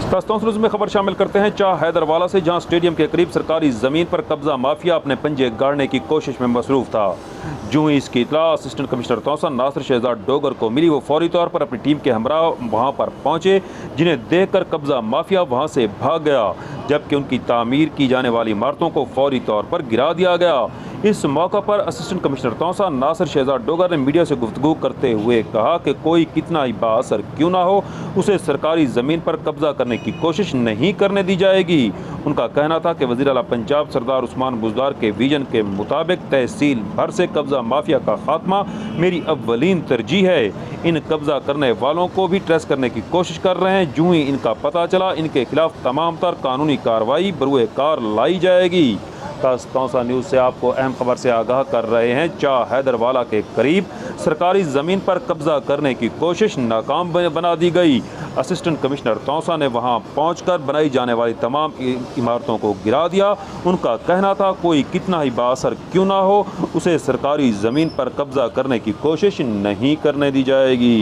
News में खबर शामिल करते हैं चाह हैदरवाला से, जहां स्टेडियम के करीब सरकारी ज़मीन पर कब्जा माफिया अपने पंजे गाड़ने की कोशिश में मसरूफ था। जो ही इसकी इतला असिस्टेंट कमिश्नर तौसा नासिर शहजाद डोगर को मिली, वो फौरी तौर पर अपनी टीम के हमरा वहां पर पहुंचे, जिन्हें देखकर कब्जा माफिया वहां से भाग गया, जबकि उनकी तामीर की जाने वाली इमारतों को फौरी तौर पर गिरा दिया गया। इस मौका पर असिस्टेंट कमिश्नर तौसा नासिर शहजाद डोगर ने मीडिया से गुफ्तगू करते हुए कहा कि कोई कितना ही बाअसर क्यों ना हो, उसे सरकारी ज़मीन पर कब्जा करने की कोशिश नहीं करने दी जाएगी। उनका कहना था कि वज़ीर आला पंजाब सरदार उस्मान बुज़दार के विजन के मुताबिक तहसील भर से कब्जा माफिया का खात्मा मेरी अव्वलीन तरजीह है। इन कब्जा करने वालों को भी ट्रेस करने की कोशिश कर रहे हैं। जो ही इनका पता चला, इनके खिलाफ तमाम तर कानूनी कार्रवाई बरूए कार लाई जाएगी। तौसा न्यूज़ से आपको अहम खबर से आगाह कर रहे हैं। चाह हैदरवाला के करीब सरकारी ज़मीन पर कब्जा करने की कोशिश नाकाम बना दी गई। असिस्टेंट कमिश्नर तौसा ने वहां पहुंचकर बनाई जाने वाली तमाम इमारतों को गिरा दिया। उनका कहना था कोई कितना ही बाअसर क्यों ना हो, उसे सरकारी ज़मीन पर कब्जा करने की कोशिश नहीं करने दी जाएगी।